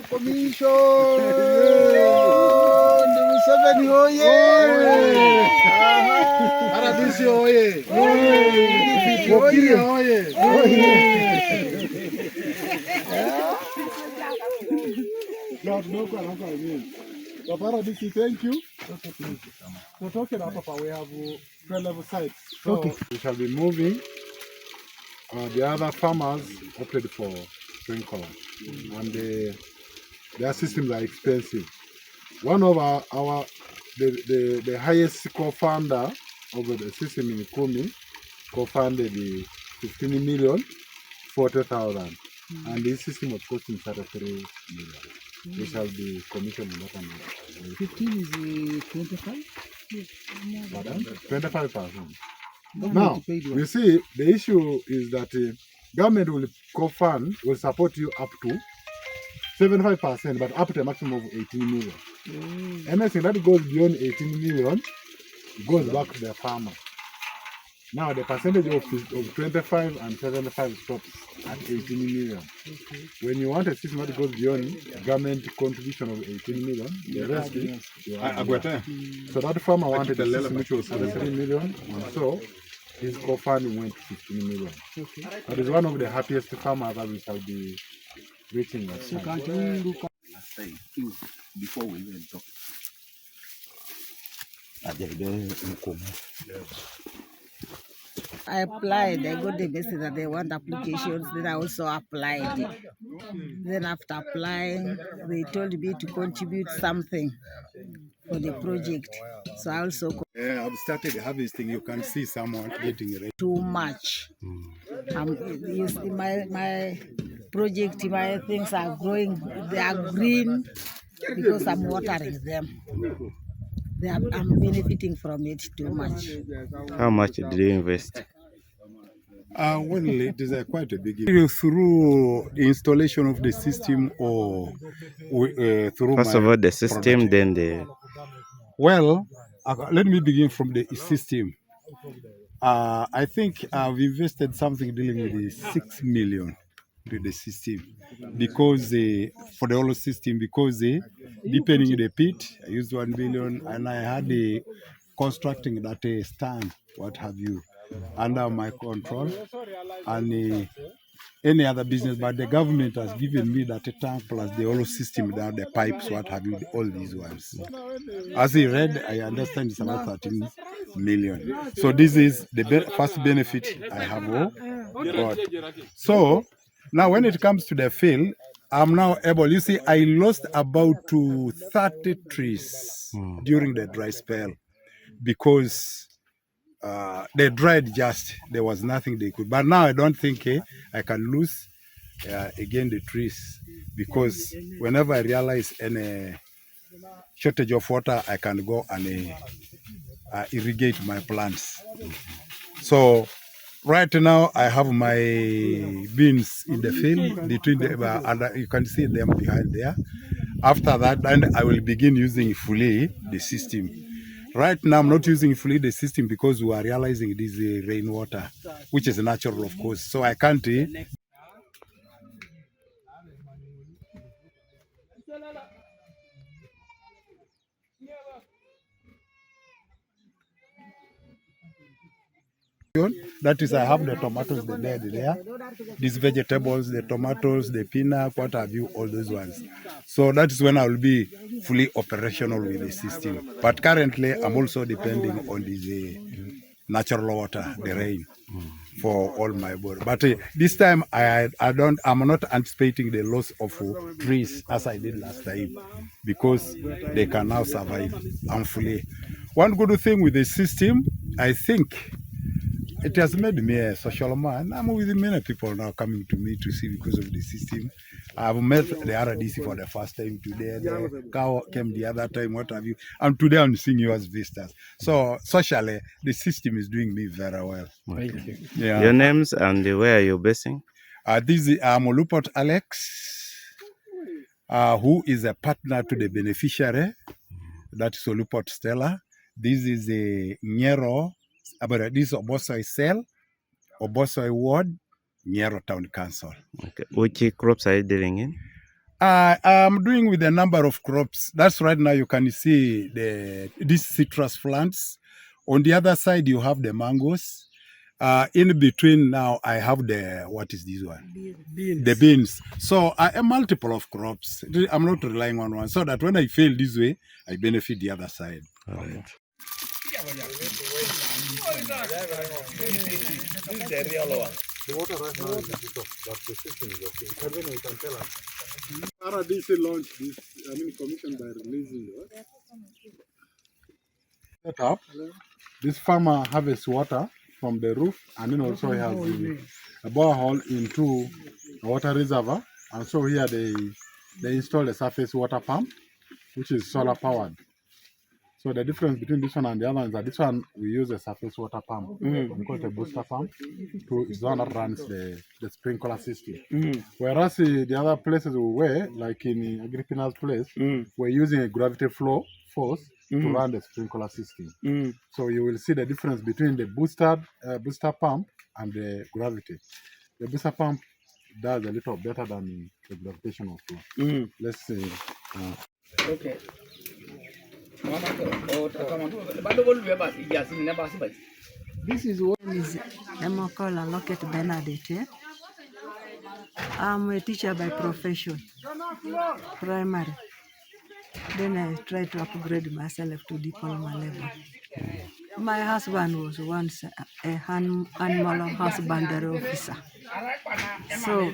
Commission! Museveni oye! RDC oye! Kumi oye! So RDC, thank you. So talking about we have 12 level sites. So we shall be moving. The other farmers opted for sprinkler, and their systems are expensive. One of the highest co-founder of the system in Kumi co-funded the 15 million, 40,000, and this system was costing 33 million. We shall be commissioning that one. 15 is 25? 25%. Now, you see, the issue is that government will co-fund, will support you up to 75%, but up to a maximum of 18 million. Anything that goes beyond 18 million goes back to the farmer. Now, the percentage of 25 and 75 stops at 18 million. When you want a system that goes beyond government contribution of 18 million, the rest is so that farmer wanted a system which was 33 million, and so his co-funding went to 15 million. That is one of the happiest farmers that we shall be reaching at So can't we look before we even talk? I applied. I got the message that they want applications. Then I also applied. Then after applying, they told me to contribute something for the project. So I also I've started harvesting. You can see someone getting ready. too much. You see my project, my things are growing. They are green because I'm watering them. I'm benefiting from it too much. How much did you invest? Well, it is quite a big issue. Through the installation of the system or through First of all, the system, then the... Well, let me begin from the system. I think I've invested something dealing with the 6 million to the system because for the whole system, because deepening the pit, I used 1 million, and I had the constructing that stand, what have you, under my control, and any other business. But the government has given me that tank plus the whole system, down the pipes, what have you, all these ones. As I read, I understand it's about 13 million. So this is the first benefit I have got. So now when it comes to the field, I'm now able, you see, I lost about 30 trees during the dry spell because they dried just, there was nothing they could. But now I don't think I can lose again the trees, because whenever I realize any shortage of water, I can go and irrigate my plants. So right now I have my beans in the field between the, and you can see them behind there. After that, then I will begin using fully the system. Right now I'm not using fully the system because we are realizing this rainwater, which is natural, of course. So I can't. That is, I have the tomatoes, the bed there, these vegetables, the tomatoes, the peanut, what have you, all those ones. So that is when I will be fully operational with the system. But currently, I'm also depending on this natural water, the rain, for all my body. But this time, I'm not anticipating the loss of trees as I did last time, because they can now survive fully. One good thing with the system, I think, it has made me a social man. I'm with many people now coming to me to see because of the system. I've met the RDC for the first time today. The cow came the other time, what have you. And today I'm seeing you as visitors. So socially, the system is doing me very well. Okay. Thank you. Yeah. Your names and where are you basing? This is Molupot Alex, who is a partner to the beneficiary. That's Solupot Stella. This is a Nyero. This is Obosoi Cell, Obosoi Ward, Nyero Town Council. Okay. Which crops are you dealing in? I'm doing with a number of crops. That's right now you can see these citrus plants. On the other side, you have the mangoes. In between now, I have what is this one? Beans. The beans. So I have multiple of crops. I'm not relying on one. So that when I fail this way, I benefit the other side. All right. The water right now is because but the system is okay. But then you can tell us. RDC launched this, commissioned by releasing the setup. This farmer harvests water from the roof, and then also he has a borehole into a water reservoir. And so here they install a surface water pump, which is solar powered. So the difference between this one and the other one is that this one we use a surface water pump. We call it a booster pump. It's the one that runs the sprinkler system. Whereas the other places we were, like in Agrippina's place, we're using a gravity flow force to run the sprinkler system. So you will see the difference between the booster pump and the gravity. The booster pump does a little better than the gravitational flow. Let's see. Okay. This is what Is Emokola Locket Benedict. I'm a teacher by profession, primary. Then I try to upgrade myself to diploma level. My husband was once a animal husbandry officer. So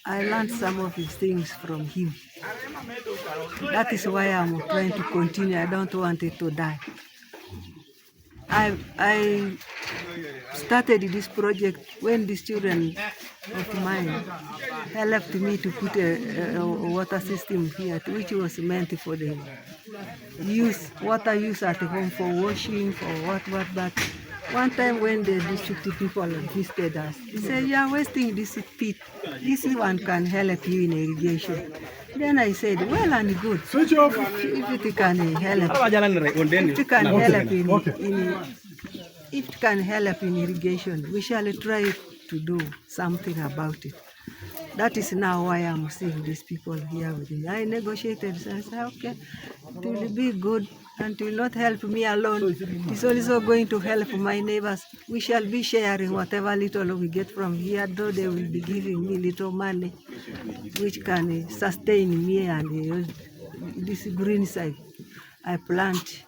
I learned some of his things from him. That is why I'm trying to continue. I don't want it to die. I started this project when these children of mine helped me to put a water system here, which was meant for the water use at home for washing, for what. But one time when the district people visited us, they said, "You are wasting this pit. This one can help you in irrigation." Then I said, "Well and good. Switch off. If it can help, if it can help in irrigation, we shall try to do something about it." That is now why I'm seeing these people here with me. I negotiated, so I said, okay, it will be good and it will not help me alone. It's also going to help my neighbors. We shall be sharing whatever little we get from here, though they will be giving me little money, which can sustain me, and this green side I plant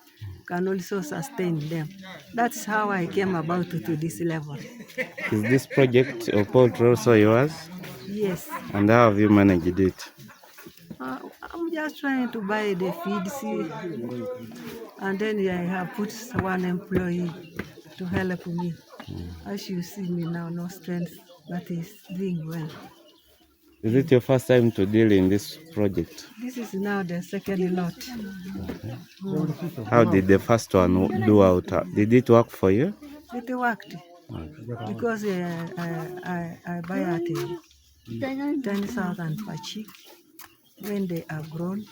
can also sustain them. That's how I came about to this level. Is this project of poultry also yours? Yes. And how have you managed it? I'm just trying to buy the feeds, and then I have put one employee to help me. As you see me now, no strength, but he's doing well. Is it your first time to deal in this project? This is now the second lot. How did the first one do out? Did it work for you? It worked because I buy at 10,000 per chick. When they are grown,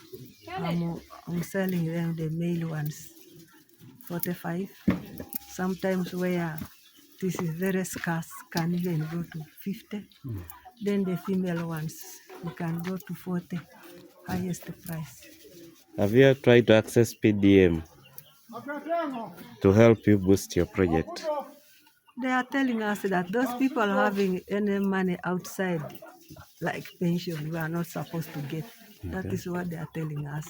I'm selling them the male ones 45. Sometimes where this is very scarce, can even go to 50. Then the female ones, we can go to 40, highest price. Have you tried to access PDM to help you boost your project? They are telling us that those people having any money outside, like pension, we are not supposed to get. That is what they are telling us.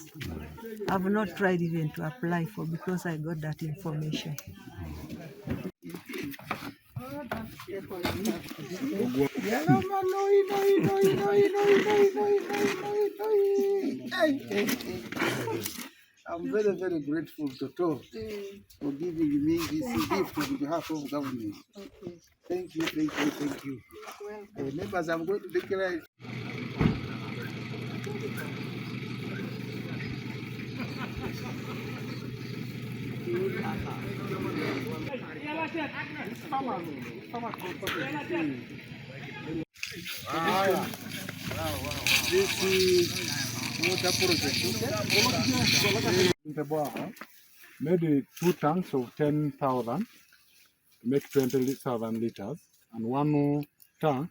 I've not tried even to apply for because I got that information. I'm very, very grateful to Toto for giving me this gift on behalf of government. Okay. Thank you, thank you, thank you. Neighbors, I'm going to declare. This is water project. Made 2 tanks of 10,000, make 20,000 liters, and one tank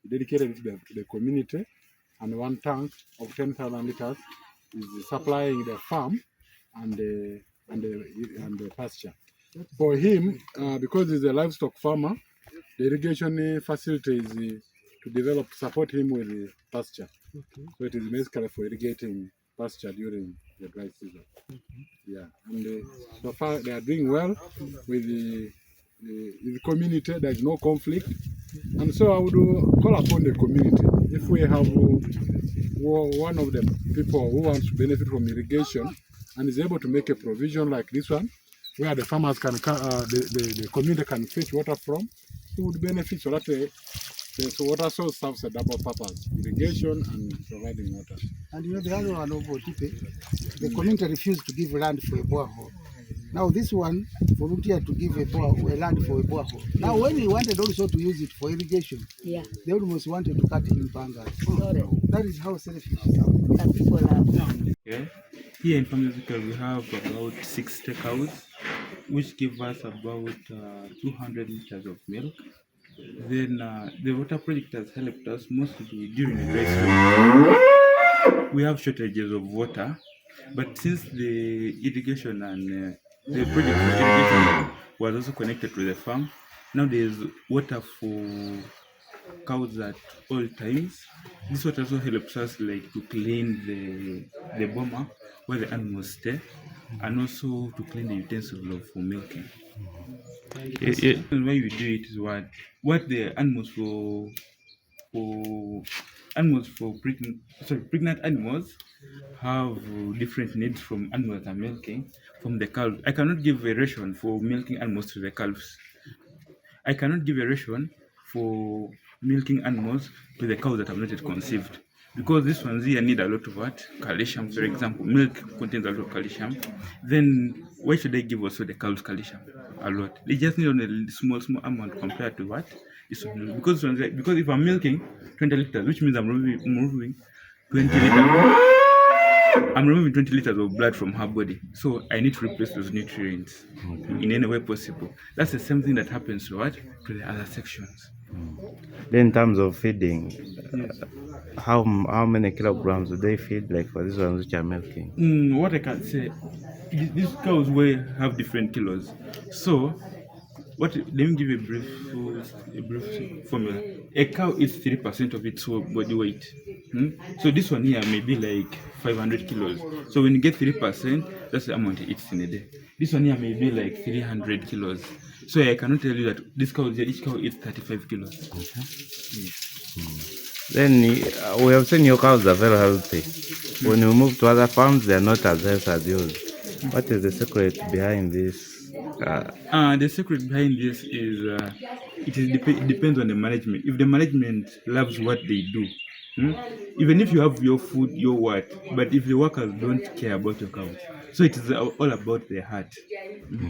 dedicated to the community and one tank of 10,000 liters is supplying the farm and the pasture. For him, because he's a livestock farmer, the irrigation facility is to support him with the pasture. Okay. So it is basically for irrigating pasture during the dry season. Yeah, and so far they are doing well with the community. There is no conflict, and so I would call upon the community, if we have one of the people who wants to benefit from irrigation and is able to make a provision like this one, where the farmers can the community can fetch water from, it would benefit, so that the water source serves a double purpose: irrigation and providing water. And you know the other one over the community refused to give land for a borehole. Now this one volunteered to give a land for a borehole. Now when he wanted also to use it for irrigation, Yeah. they almost wanted to cut him bangers. That is how selfish Some people are. Okay. Here in Pharmaceutical we have about 60 cows, which give us about 200 liters of milk. Then the water project has helped us mostly during the dry season. We have shortages of water, but since the irrigation and the project for irrigation was also connected to the farm, now there is water for cows at all times. This water also helps us like to clean the boma where the animals stay, and also to clean the utensils for milking. The way we do it is what the animals for pregnant animals have different needs from animals that are milking. From the calves, I cannot give a ration for milking animals to the calves. I cannot give a ration for milking animals to the cows that have not yet conceived, because these ones here need a lot of calcium. For example, milk contains a lot of calcium. Then why should I give also the cows calcium a lot? They just need only a small amount compared to what this one. Because if I'm milking 20 liters, which means I'm removing 20 liters. I'm removing 20 liters of blood from her body, so I need to replace those nutrients in any way possible. That's the same thing that happens to the other sections. Then in terms of feeding, how many kilograms do they feed, like for these ones which are milking? What I can say, these cows will have different kilos. So, let me give a brief formula. A cow eats 3% of its body weight. So this one here may be like 500 kilos. So when you get 3%, that's the amount it eats in a day. This one here may be like 300 kilos. So I cannot tell you that each cow eats 35 kilos. Okay. Then we have seen your cows are very healthy. When you move to other farms, they are not as healthy as yours. What is the secret behind this? The secret behind this is it depends on the management. If the management loves what they do, even if you have your food, your what, but if the workers don't care about your cows, so it is all about their heart.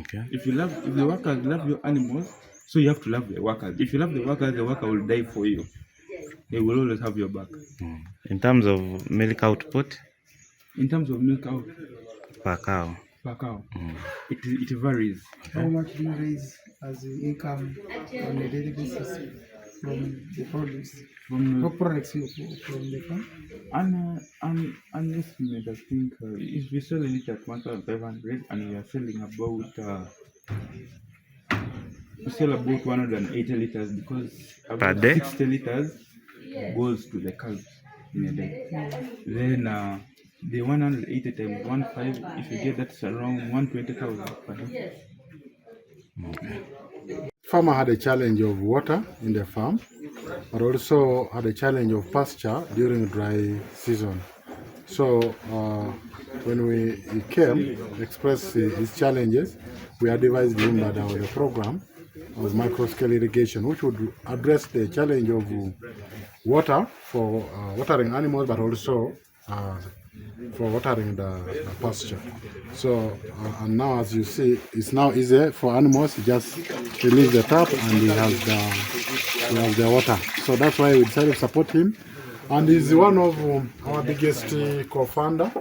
Okay. If the workers love your animals, so you have to love the workers. If you love the worker will die for you. They will always have your back. In terms of milk output? In terms of milk output Per cow? Per cow, it varies. How much do you raise as income on a daily basis from the produce? What products you from the farm? An estimate, I think, if we sell it at 1,500 and we are selling about 180 liters, because Per about day? 60 liters goes to the cows in a day. Then the 180 times 1.5, if you get that's around 120,000 per day. Farmer had a challenge of water in the farm, but also had a challenge of pasture during dry season. So when he came, expressed his challenges, we advised him that there was a program of micro-scale irrigation, which would address the challenge of water for watering animals, but also for watering the pasture. So and now, as you see, it's now easier for animals. You just release the tap and he has the water. So that's why we decided to support him, and he's one of our biggest co-founder,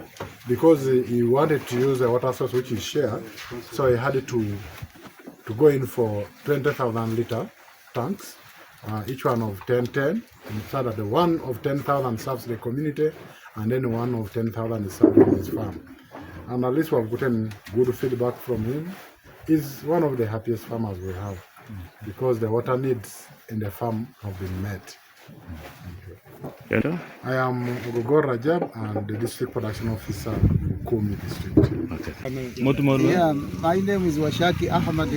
because he wanted to use the water source which is shared. So he had to go in for 20,000 liter tanks, each one of 10,10, and so that the one of 10,000 serves the community, and then one of 10,000 is served on his farm. And at least we have gotten good feedback from him. He's one of the happiest farmers we have because the water needs in the farm have been met. Thank you. I am Ogogor Rajab and the District Production Officer of Kumi District. Okay. Yeah, my name is Washaki Ahmad,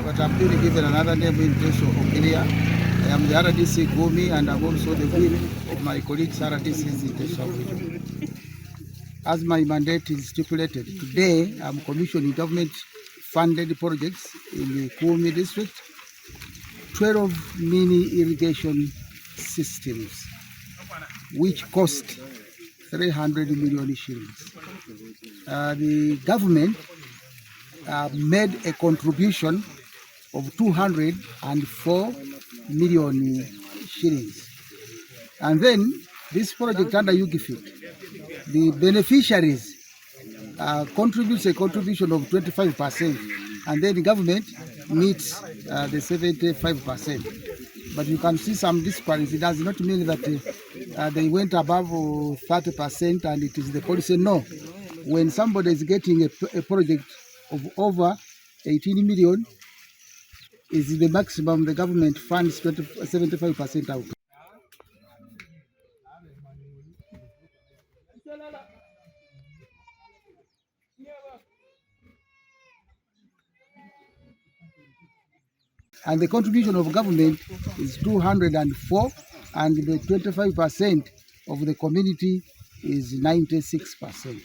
but I'm being given another name in place of Okilia. I am the RDC Kumi and I'm also the whip of my colleagues RDCs in the South region. As my mandate is stipulated, today I'm commissioning government-funded projects in the Kumi district, 12 mini irrigation systems, which cost 300 million shillings. The government made a contribution of 204 million shillings. And then this project under UGFIT, the beneficiaries contributes a contribution of 25%, and then the government meets the 75%. But you can see some disparity. It does not mean that they went above 30% and it is the policy. No. When somebody is getting a project of over 18 million, is the maximum the government funds 75% out. And the contribution of government is 204, and the 25% of the community is 96%.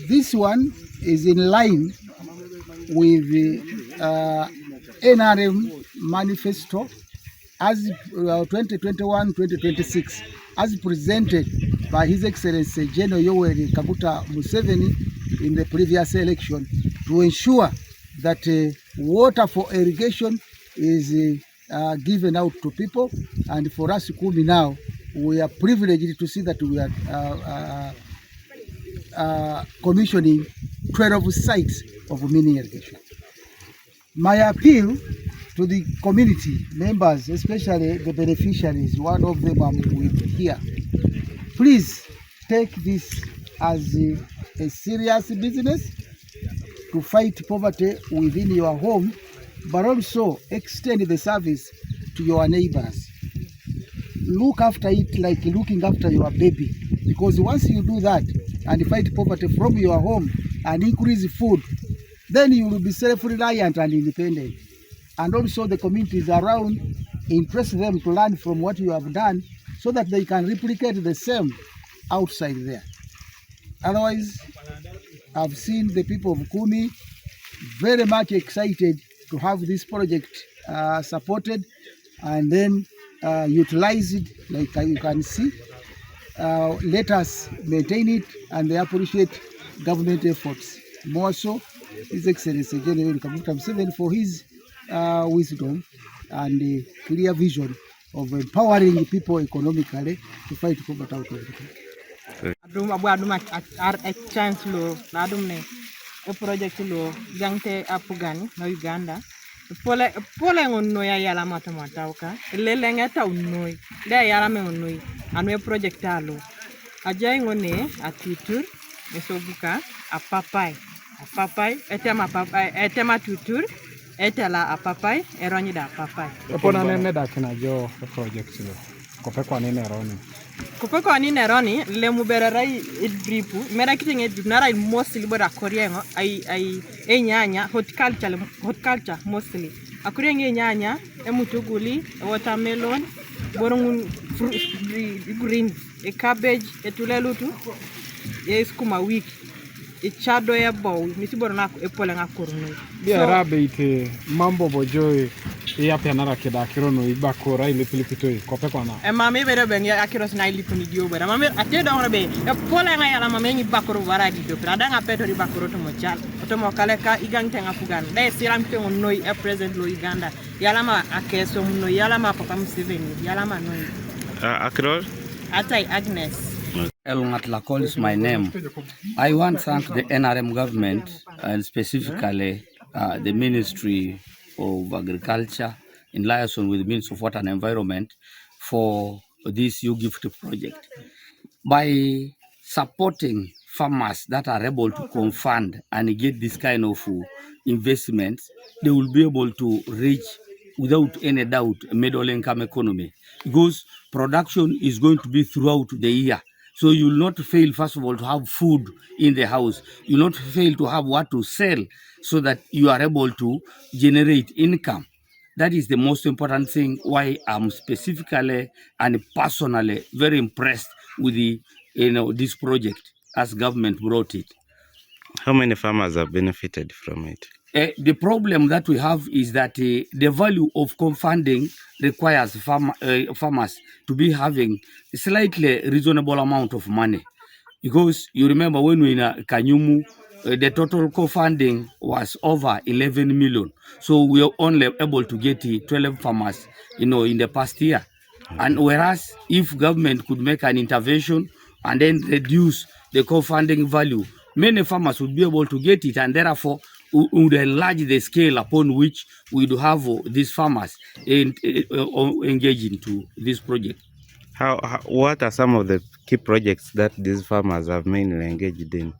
This one is in line with the NRM manifesto as 2021-2026, as presented by His Excellency General Yoweri Kaguta Museveni in the previous election, to ensure that water for irrigation is given out to people. And for us, Kumi now, we are privileged to see that we are commissioning 12 sites of mini irrigation. My appeal to the community members, especially the beneficiaries, one of them I'm with here, please take this as a serious business to fight poverty within your home, but also extend the service to your neighbors. Look after it like looking after your baby, because once you do that and fight poverty from your home and increase food, then you will be self-reliant and independent. And also the communities around, interest them to learn from what you have done so that they can replicate the same outside there. Otherwise, I've seen the people of Kumi very much excited to have this project supported and then utilized, like you can see. Let us maintain it, and they appreciate government efforts. More so, His Excellency General Kaguta Museveni for his wisdom and clear vision of empowering people economically to fight poverty out of the country. Adum abu adum ar a chance lo na adum ne a project lo gangte apugani na Uganda pole ngonno ya yala mata uka lele ngata unnoi da yala me unnoi anu e project alo ajai ngone atitur esobuka a papai etema tutur etela a papai eroni da papai epona nene da kina jo project lo kopekwa nene eroni Kupeko ani neroni le mubererai idripu mera kitinge nara mostly bora koriengo ai nyanya horticulture mostly akurienge nyanya emutuguli watermelon borungun green cabbage etulelutu sukuma wiki chado ya bowl misiboro na epole ngakurunu bia rabe ite mambo bojoe yape nara kida kirono ibakora ile pilipito kopeko na mami bere bengi akiros na ile puni dio bere mami atedo ngorbe epole nga yala mami ngi bakoro waragi do prada nga peto di bakoro to mochal to mo kaleka igangte nga fugan de siram te noi e present lo Uganda yala ma akeso no yala ma papa Museveni yala ma noi Akirol atai Agnes El Ngatlakol is my name. I want to thank the NRM government and specifically the Ministry of Agriculture in liaison with the Ministry of Water and Environment for this U-Gift project. By supporting farmers that are able to confund and get this kind of investments, they will be able to reach, without any doubt, a middle income economy, because production is going to be throughout the year. So you will not fail, first of all, to have food in the house. You will not fail to have what to sell so that you are able to generate income. That is the most important thing, why I'm specifically and personally very impressed with the, this project as government brought it. How many farmers have benefited from it? The problem that we have is that the value of co-funding requires farmers to be having a slightly reasonable amount of money. Because you remember when we in Kanyumu, the total co-funding was over 11 million. So we are only able to get 12 farmers, in the past year. And whereas if government could make an intervention and then reduce the co-funding value, many farmers would be able to get it, and therefore would enlarge the scale upon which we do have these farmers engage into this project. What are some of the key projects that these farmers have mainly engaged in?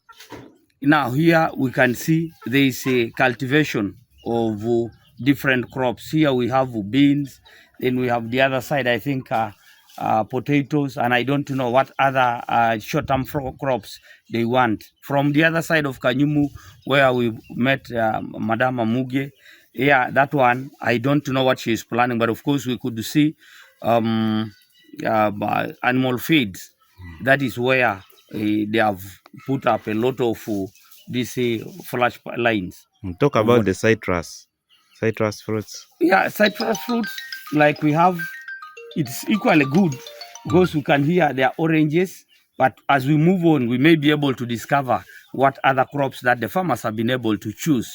Now here we can see there is a cultivation of different crops. Here we have beans, then we have the other side, I think, potatoes, and I don't know what other short-term crops they want. From the other side of Kanyumu, where we met Madam Amuge, yeah, that one, I don't know what she is planning, but of course we could see animal feeds. That is where they have put up a lot of these flash lines. Talk about the citrus fruits. Yeah, citrus fruits, like we have, it's equally good because we can hear there are oranges, but as we move on, we may be able to discover what other crops that the farmers have been able to choose.